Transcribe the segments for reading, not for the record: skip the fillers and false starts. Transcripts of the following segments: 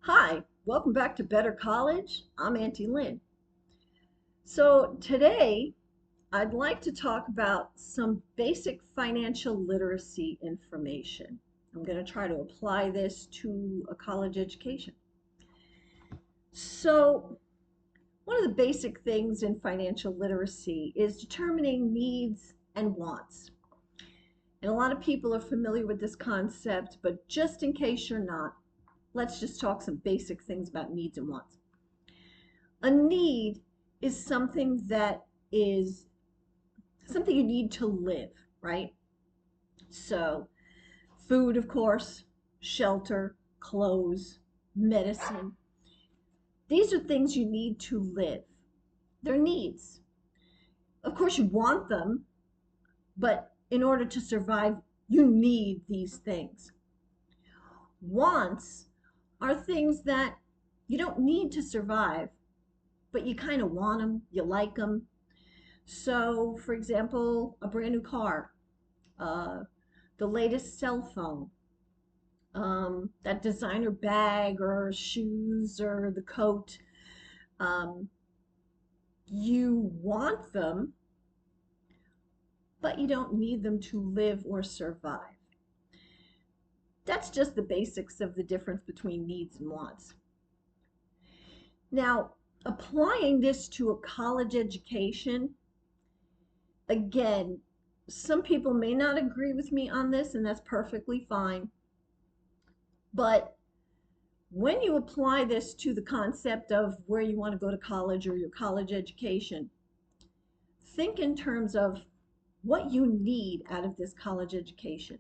Hi, welcome back to Better College. I'm Auntie Lynn. So today I'd like to talk about some basic financial literacy information. I'm going to try to apply this to a college education. So one of the basic things in financial literacy is determining needs and wants. And a lot of people are familiar with this concept, but just in case you're not, let's just talk some basic things about needs and wants. A need is is something you need to live, right? So, food, of course, shelter, clothes, medicine. These are things you need to live. They're needs. Of course, you want them, but in order to survive, you need these things. Wants are things that you don't need to survive, but you kind of want them, you like them. So, for example, a brand new car, uh, the latest cell phone, that designer bag or shoes or the coat. Um, you want them, but you don't need them to live or survive. That's just the basics of the difference between needs and wants. Now, applying this to a college education, again, some people may not agree with me on this, and that's perfectly fine. But when you apply this to the concept of where you want to go to college or your college education, think in terms of what you need out of this college education.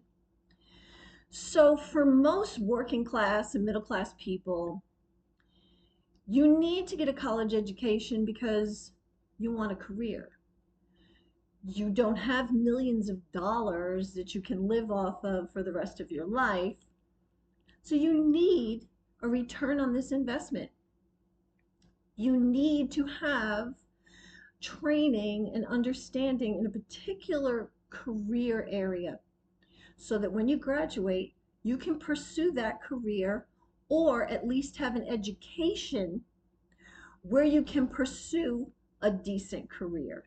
So, for most working class and middle class people, you need to get a college education because you want a career. You don't have millions of dollars that you can live off of for the rest of your life. So, you need a return on this investment. You need to have training and understanding in a particular career area so that when you graduate, you can pursue that career or at least have an education where you can pursue a decent career.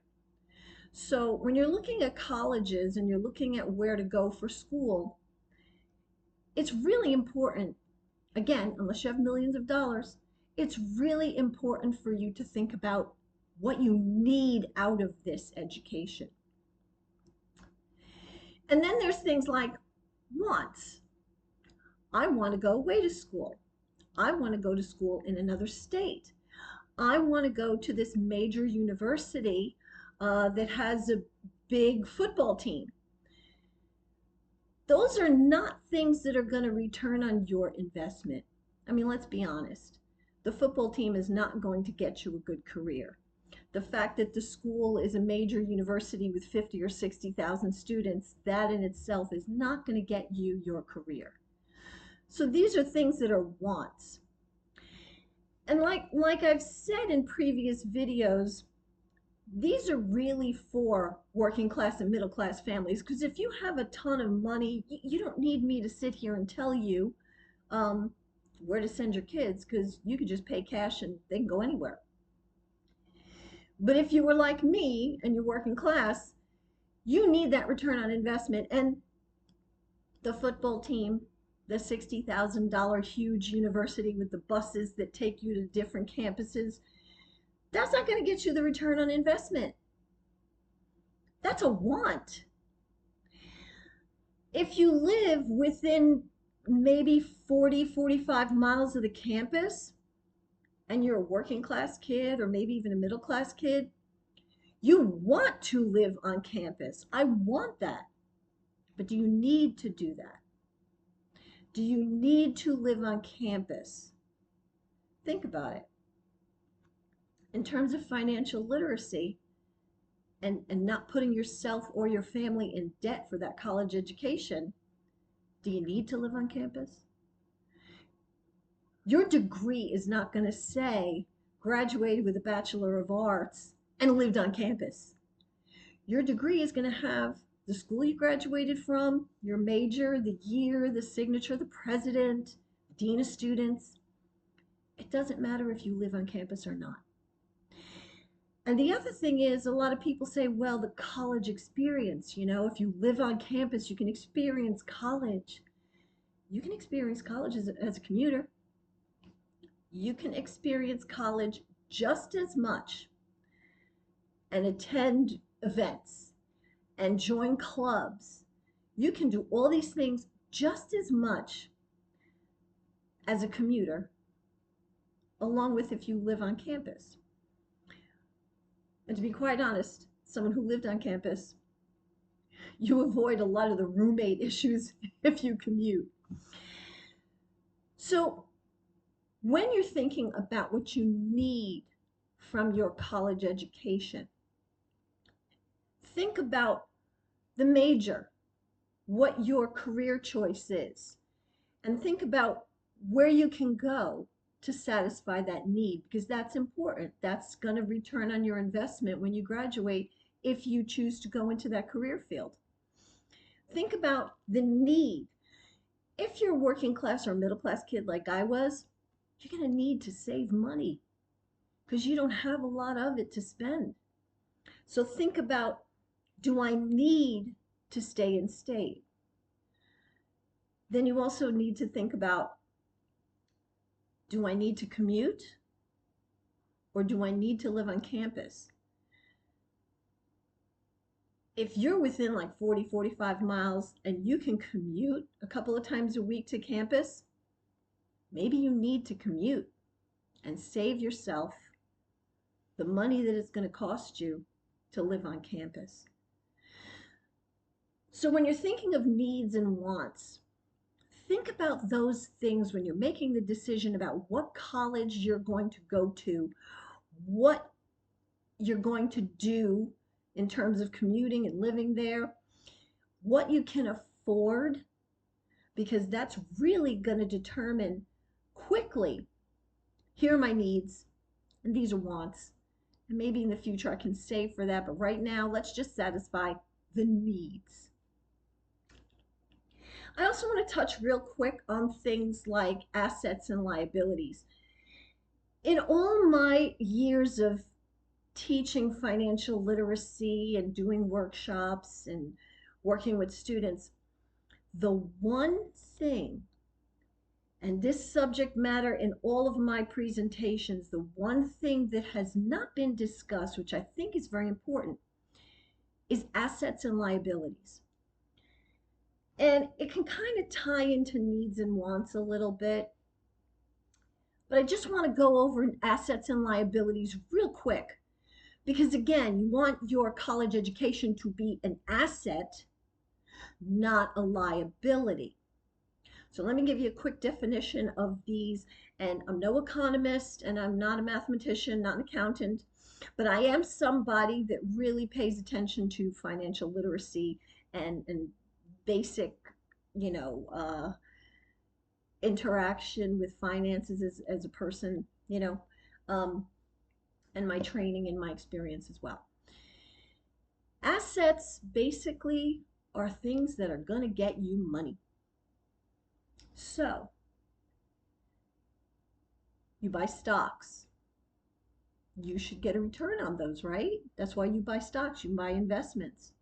So when you're looking at colleges and you're looking at where to go for school, it's really important, again, unless you have millions of dollars, it's really important for you to think about what you need out of this education. And then there's things like wants. I want to go away to school. I want to go to school in another state. I want to go to this major university that has a big football team. Those are not things that are going to return on your investment. I mean, let's be honest. The football team is not going to get you a good career. The fact that the school is a major university with 50 or 60,000 students, that in itself is not going to get you your career. So these are things that are wants. And like I've said in previous videos, these are really for working class and middle class families because if you have a ton of money, you don't need me to sit here and tell you um, where to send your kids because you could just pay cash and they can go anywhere. But if you were like me and you're working class, you need that return on investment. And the football team, the $60,000 huge university with the buses that take you to different campuses, that's not going to get you the return on investment. That's a want. If you live within maybe 40, 45 miles of the campus and you're a working class kid or maybe even a middle class kid, you want to live on campus. I want that. But do you need to do that? Do you need to live on campus? Think about it. In terms of financial literacy and not putting yourself or your family in debt for that college education, do you need to live on campus? Your degree is not going to say graduated with a Bachelor of Arts and lived on campus. Your degree is going to have the school you graduated from, your major, the year, the signature, the president, dean of students. It doesn't matter if you live on campus or not. And the other thing is, a lot of people say, well, the college experience, if you live on campus, you can experience college. You can experience college as a commuter. You can experience college just as much and attend events and join clubs. You can do all these things just as much as a commuter, along with if you live on campus. And to be quite honest, someone who lived on campus, you avoid a lot of the roommate issues if you commute. So, when you're thinking about what you need from your college education, think about the major, what your career choice is, and think about where you can go to satisfy that need, because that's important. That's going to return on your investment when you graduate if you choose to go into that career field. Think about the need. If you're a working class or middle class kid like I was, you're going to need to save money because you don't have a lot of it to spend. So think about, do I need to stay in state? Then you also need to think about, do I need to commute or do I need to live on campus? If you're within like 40, 45 miles and you can commute a couple of times a week to campus, maybe you need to commute and save yourself the money that it's going to cost you to live on campus. So when you're thinking of needs and wants, think about those things when you're making the decision about what college you're going to go to, what you're going to do in terms of commuting and living there, what you can afford, because that's really going to determine quickly, here are my needs, and these are wants. And maybe in the future I can save for that, but right now, let's just satisfy the needs. I also want to touch real quick on things like assets and liabilities. In all my years of teaching financial literacy and doing workshops and working with students, the one thing, and this subject matter in all of my presentations, the one thing that has not been discussed, which I think is very important, is assets and liabilities. And it can kind of tie into needs and wants a little bit. But I just want to go over assets and liabilities real quick. Because again, you want your college education to be an asset, not a liability. So let me give you a quick definition of these. And I'm no economist and I'm not a mathematician, not an accountant, but I am somebody that really pays attention to financial literacy and basic, interaction with finances as a person, and my training and my experience as well. Assets basically are things that are going to get you money. So, you buy stocks. You should get a return on those, right? That's why you buy stocks, you buy investments.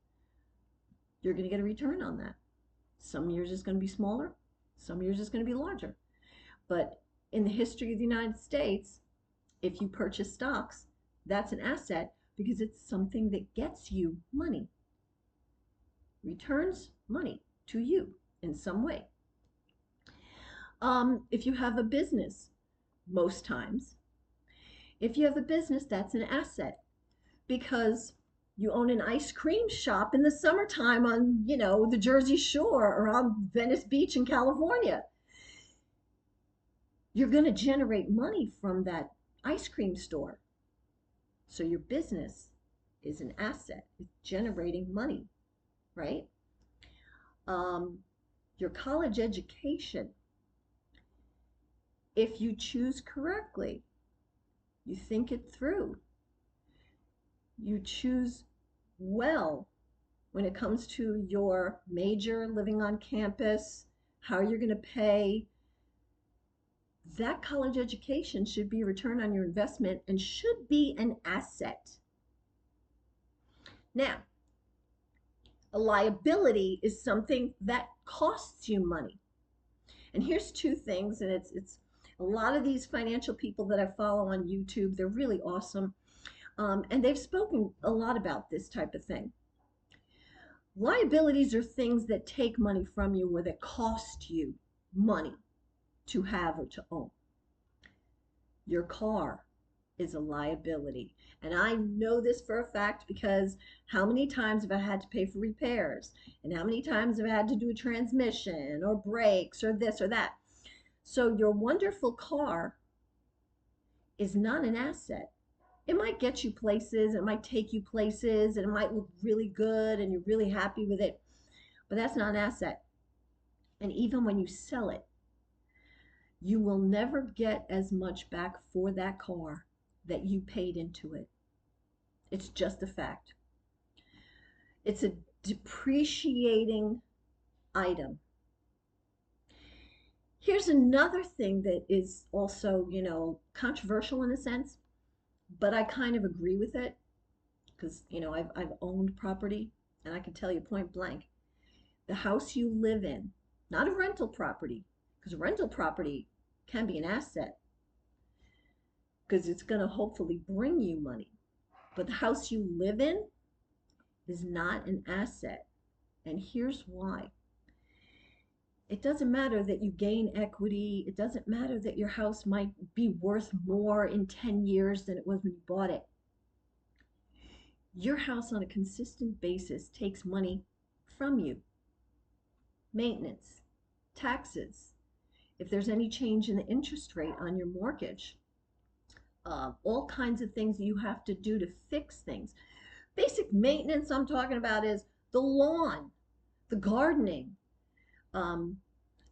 You're going to get a return on that. Some years it's going to be smaller, some years it's going to be larger. But in the history of the United States, if you purchase stocks, that's an asset because it's something that gets you money, returns money to you in some way. If you have a business, most times, if you have a business, that's an asset because you own an ice cream shop in the summertime on, the Jersey Shore or on Venice Beach in California. You're going to generate money from that ice cream store. So your business is an asset. It's generating money, right? Your college education, if you choose correctly, you think it through, you choose well when it comes to your major, living on campus, how you're going to pay, That college education should be a return on your investment and should be an asset. Now, a liability is something that costs you money. And here's two things, and it's a lot of these financial people that I follow on YouTube, they're really awesome. And they've spoken a lot about this type of thing. Liabilities are things that take money from you or that cost you money to have or to own. Your car is a liability. And I know this for a fact because how many times have I had to pay for repairs? And how many times have I had to do a transmission or brakes or this or that? So your wonderful car is not an asset. It might get you places, it might take you places, and it might look really good and you're really happy with it, but that's not an asset. And even when you sell it, you will never get as much back for that car that you paid into it. It's just a fact. It's a depreciating item. Here's another thing that is also, controversial in a sense, but I kind of agree with it because, I've owned property and I can tell you point blank, the house you live in, not a rental property, because a rental property can be an asset because it's going to hopefully bring you money. But the house you live in is not an asset. And here's why. It doesn't matter that you gain equity. It doesn't matter that your house might be worth more in 10 years than it was when you bought it. Your house on a consistent basis takes money from you. Maintenance, taxes, if there's any change in the interest rate on your mortgage, all kinds of things that you have to do to fix things. Basic maintenance I'm talking about is the lawn, the gardening, and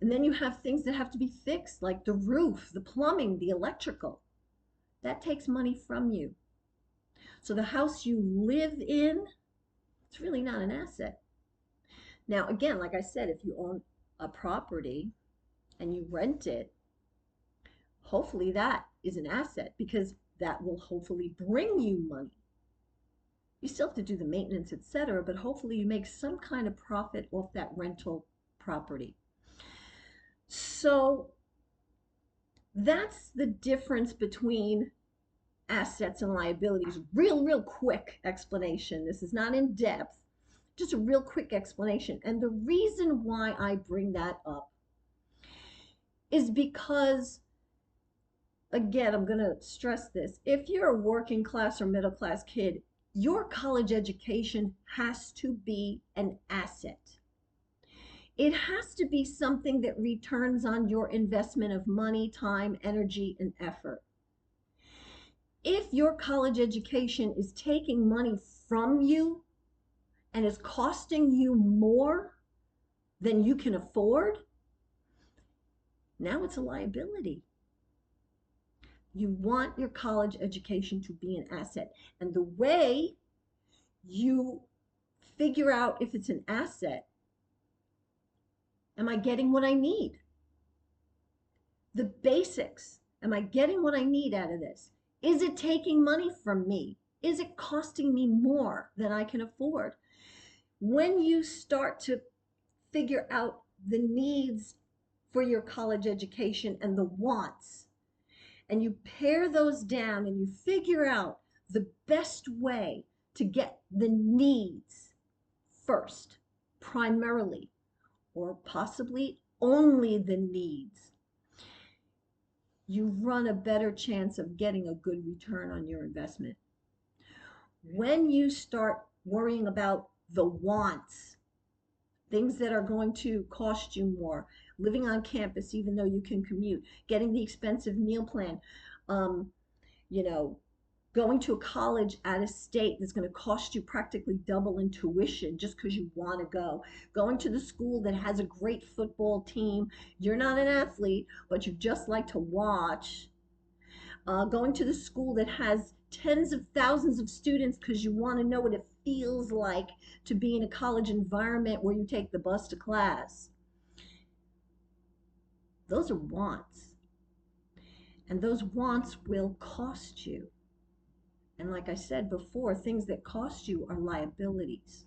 then you have things that have to be fixed, like the roof, the plumbing, the electrical. That takes money from you. So the house you live in, it's really not an asset. Now, again, like I said, if you own a property and you rent it, hopefully that is an asset because that will hopefully bring you money. You still have to do the maintenance, etc., but hopefully you make some kind of profit off that rental property. So that's the difference between assets and liabilities. Real quick explanation. This is not in depth, just a real quick explanation. And the reason why I bring that up is because, again, I'm going to stress this. If you're a working class or middle class kid, your college education has to be an asset. It has to be something that returns on your investment of money, time, energy, and effort. If your college education is taking money from you and is costing you more than you can afford, now it's a liability. You want your college education to be an asset. And the way you figure out if it's an asset, am I getting what I need? The basics. Am I getting what I need out of this? Is it taking money from me? Is it costing me more than I can afford? When you start to figure out the needs for your college education and the wants, and you pare those down and you figure out the best way to get the needs first, primarily, or possibly only the needs, you run a better chance of getting a good return on your investment. When you start worrying about the wants, things that are going to cost you more, living on campus even though you can commute, getting the expensive meal plan, um, you know, going to a college out of state that's going to cost you practically double in tuition just because you want to go, going to the school that has a great football team, you're not an athlete but you just like to watch, going to the school that has tens of thousands of students because you want to know what it feels like to be in a college environment where you take the bus to class. Those are wants. And those wants will cost you. And like I said before, things that cost you are liabilities.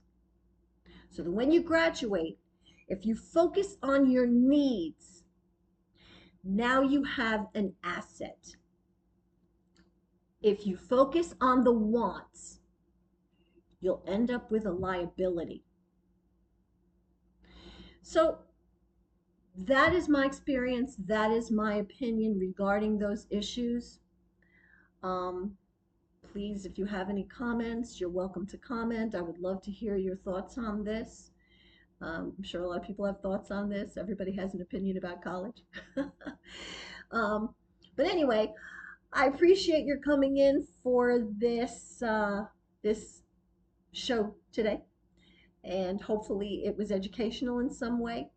So that when you graduate, if you focus on your needs, now you have an asset. If you focus on the wants, you'll end up with a liability. So that is my experience. That is my opinion regarding those issues. Um, Please, if you have any comments, you're welcome to comment. I would love to hear your thoughts on this. I'm sure a lot of people have thoughts on this. Everybody has an opinion about college. um, but anyway, I appreciate your coming in for this show today, and hopefully it was educational in some way.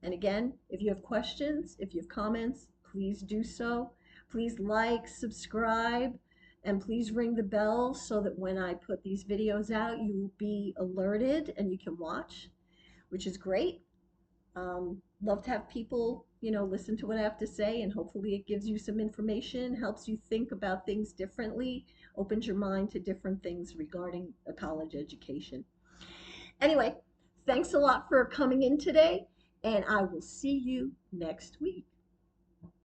And again, if you have questions, if you have comments, please do so. Please like, subscribe, and please ring the bell so that when I put these videos out, you will be alerted and you can watch, which is great. Love to have people, listen to what I have to say, and hopefully it gives you some information, helps you think about things differently, opens your mind to different things regarding a college education. Anyway, thanks a lot for coming in today, and I will see you next week.